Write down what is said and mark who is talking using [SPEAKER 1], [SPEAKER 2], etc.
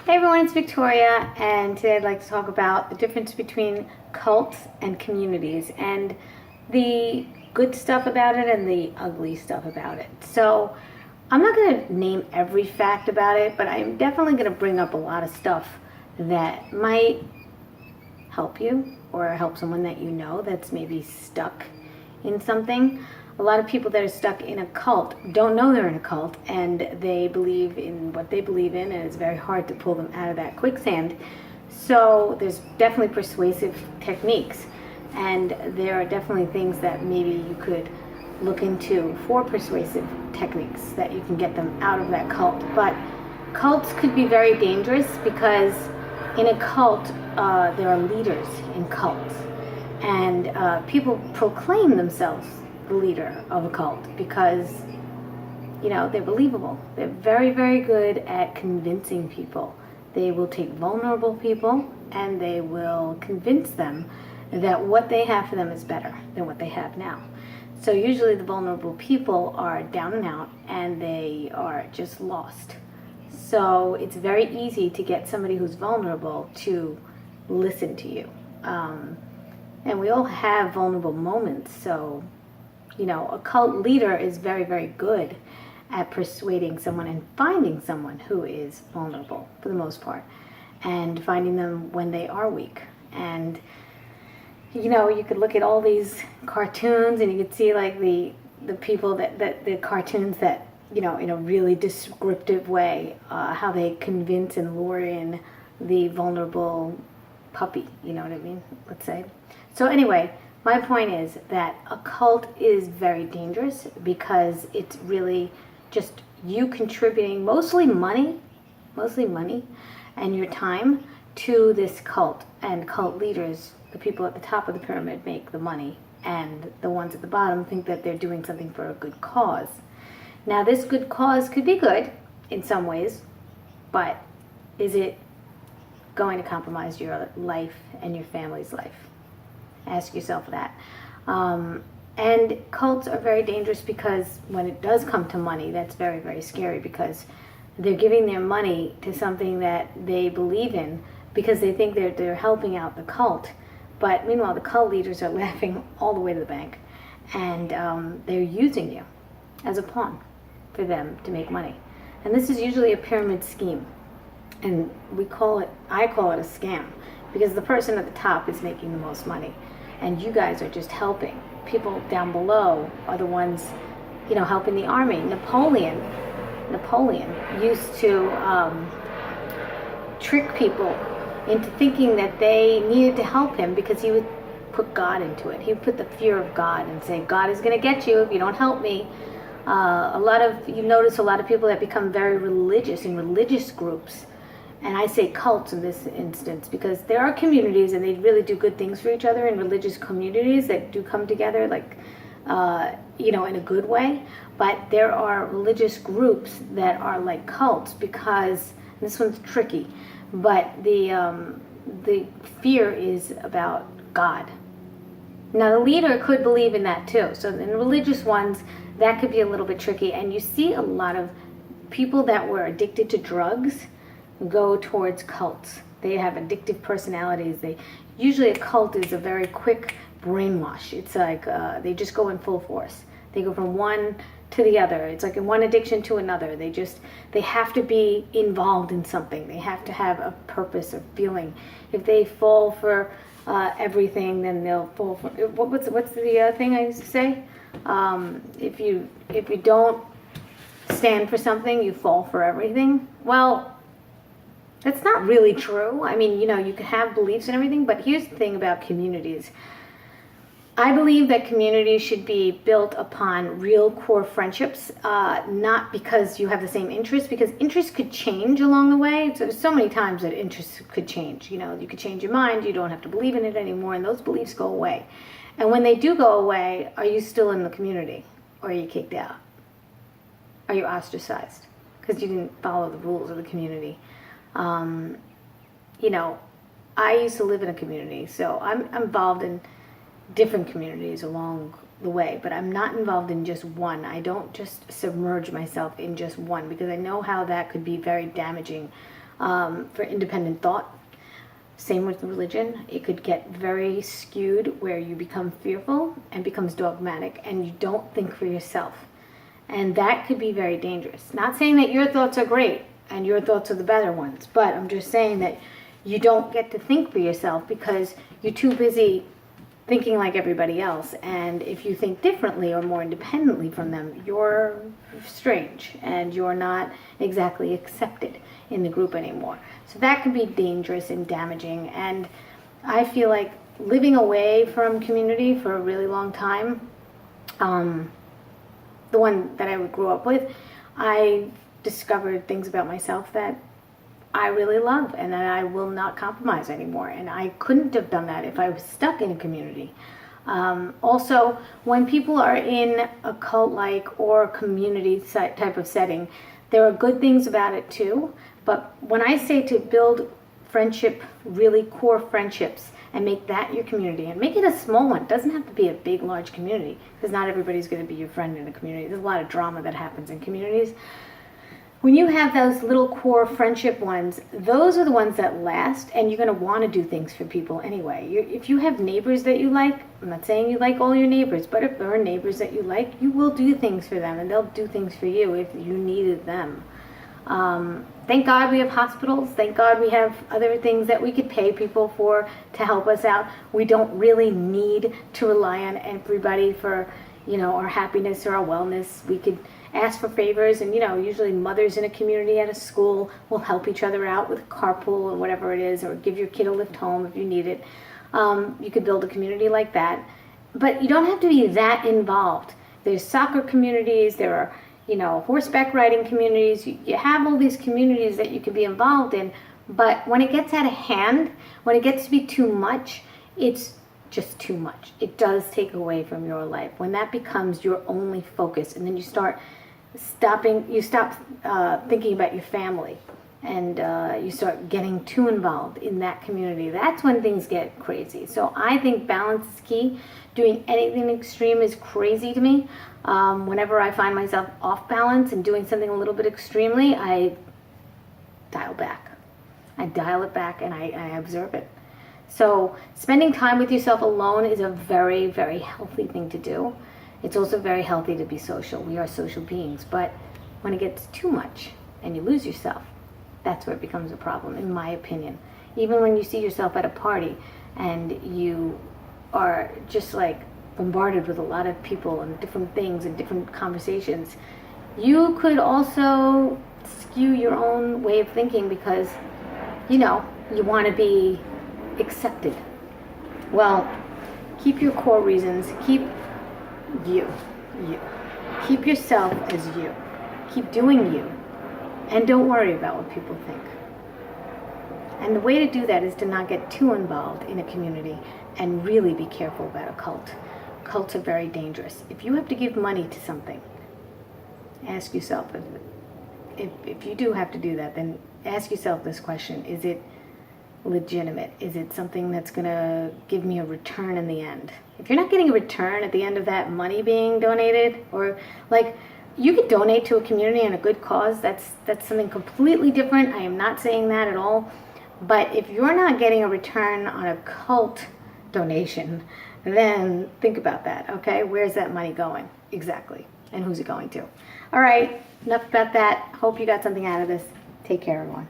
[SPEAKER 1] Hey everyone, it's Victoria, and today I'd like to talk about the difference between cults and communities and the good stuff about it and the ugly stuff about it. So, I'm not going to name every fact about it, but I'm definitely going to bring up a lot of stuff that might help you or help someone that you know that's maybe stuck in something. A lot of people that are stuck in a cult don't know they're in a cult, and they believe in what they believe in, and it's very hard to pull them out of that quicksand. So there's definitely persuasive techniques, and there are definitely things that maybe you could look into for persuasive techniques that you can get them out of that cult. But cults could be very dangerous because in a cult, there are leaders in cults, and people proclaim themselves the leader of a cult because, you know, they're believable. They're very, very good at convincing people. They will take vulnerable people and they will convince them that what they have for them is better than what they have now. So usually the vulnerable people are down and out and they are just lost. So it's very easy to get somebody who's vulnerable to listen to you. And we all have vulnerable moments, so you know, a cult leader is very, very good at persuading someone and finding someone who is vulnerable for the most part and finding them when they are weak. And, you know, you could look at all these cartoons and you could see like the people that the cartoons that, you know, in a really descriptive way, how they convince and lure in the vulnerable puppy, you know what I mean, let's say. So anyway, my point is that a cult is very dangerous because it's really just you contributing mostly money and your time to this cult. And cult leaders, the people at the top of the pyramid, make the money, and the ones at the bottom think that they're doing something for a good cause. Now, this good cause could be good in some ways, but is it going to compromise your life and your family's life? Ask yourself that. And cults are very dangerous because when it does come to money, that's very, very scary because they're giving their money to something that they believe in because they think they're helping out the cult. But meanwhile, the cult leaders are laughing all the way to the bank, and they're using you as a pawn for them to make money. And this is usually a pyramid scheme, and I call it a scam because the person at the top is making the most money. And you guys are just helping. People down below are the ones, you know, helping the army. Napoleon used to trick people into thinking that they needed to help him because he would put God into it. He would put the fear of God and say, God is going to get you if you don't help me. You notice a lot of people that become very religious in religious groups. And I say cults in this instance because there are communities and they really do good things for each other in religious communities that do come together, like, you know, in a good way. But there are religious groups that are like cults because this one's tricky. But the fear is about God. Now, the leader could believe in that too. So in religious ones, that could be a little bit tricky. And you see a lot of people that were addicted to drugs go towards cults. They have addictive personalities. Usually a cult is a very quick brainwash. It's like they just go in full force. They go from one to the other. It's like in one addiction to another. They have to be involved in something. They have to have a purpose or feeling. If they fall for everything, then they'll fall for what's the thing I used to say? If you don't stand for something, you fall for everything. Well, that's not really true. I mean, you know, you can have beliefs and everything, but here's the thing about communities. I believe that communities should be built upon real core friendships, not because you have the same interests, because interests could change along the way. So there's so many times that interests could change. You know, you could change your mind, you don't have to believe in it anymore, and those beliefs go away. And when they do go away, are you still in the community, or are you kicked out? Are you ostracized because you didn't follow the rules of the community? You know, I used to live in a community, so I'm involved in different communities along the way, but I'm not involved in just one. I don't just submerge myself in just one because I know how that could be very damaging for independent thought. Same with religion. It could get very skewed where you become fearful and becomes dogmatic and you don't think for yourself. And that could be very dangerous. Not saying that your thoughts are great and your thoughts are the better ones, but I'm just saying that you don't get to think for yourself because you're too busy thinking like everybody else. And if you think differently or more independently from them, you're strange and you're not exactly accepted in the group anymore. So that can be dangerous and damaging. And I feel like living away from community for a really long time, the one that I grew up with, I discovered things about myself that I really love and that I will not compromise anymore. And I couldn't have done that if I was stuck in a community. Also, when people are in a cult-like or community type of setting, there are good things about it too. But when I say to build friendship, really core friendships, and make that your community, and make it a small one. It doesn't have to be a big, large community, because not everybody's going to be your friend in a community. There's a lot of drama that happens in communities. When you have those little core friendship ones, those are the ones that last, and you're going to want to do things for people anyway. If you have neighbors that you like, I'm not saying you like all your neighbors, but if there are neighbors that you like, you will do things for them, and they'll do things for you if you needed them. Thank God we have hospitals. Thank God we have other things that we could pay people for to help us out. We don't really need to rely on everybody for, our happiness or our wellness. We could ask for favors, and usually mothers in a community at a school will help each other out with carpool or whatever it is, or give your kid a lift home if you need it. You could build a community like that, but you don't have to be that involved. There's soccer communities, there are horseback riding communities. You have all these communities that you can be involved in, but when it gets out of hand, when it gets to be too much, it's just too much. It does take away from your life. When that becomes your only focus, and then you stop thinking about your family, and you start getting too involved in that community, that's when things get crazy. So I think balance is key. Doing anything extreme is crazy to me. Whenever I find myself off balance and doing something a little bit extremely, I dial back. I dial it back and I observe it. So spending time with yourself alone is a very, very healthy thing to do. It's also very healthy to be social. We are social beings. But when it gets too much and you lose yourself, that's where it becomes a problem, in my opinion. Even when you see yourself at a party and you are just like bombarded with a lot of people and different things and different conversations, you could also skew your own way of thinking because, you want to be accepted. Well, keep your core reasons. Keep you. Keep yourself as you. Keep doing you. And don't worry about what people think. And the way to do that is to not get too involved in a community and really be careful about a cult. Cults are very dangerous. If you have to give money to something, ask yourself, if you do have to do that, then ask yourself this question: is it legitimate? Is it something that's going to give me a return in the end? If you're not getting a return at the end of that money being donated, or like, you could donate to a community and a good cause, that's something completely different. I am not saying that at all. But if you're not getting a return on a cult donation, then think about that, okay? Where's that money going exactly? And who's it going to? All right, enough about that. Hope you got something out of this. Take care, everyone.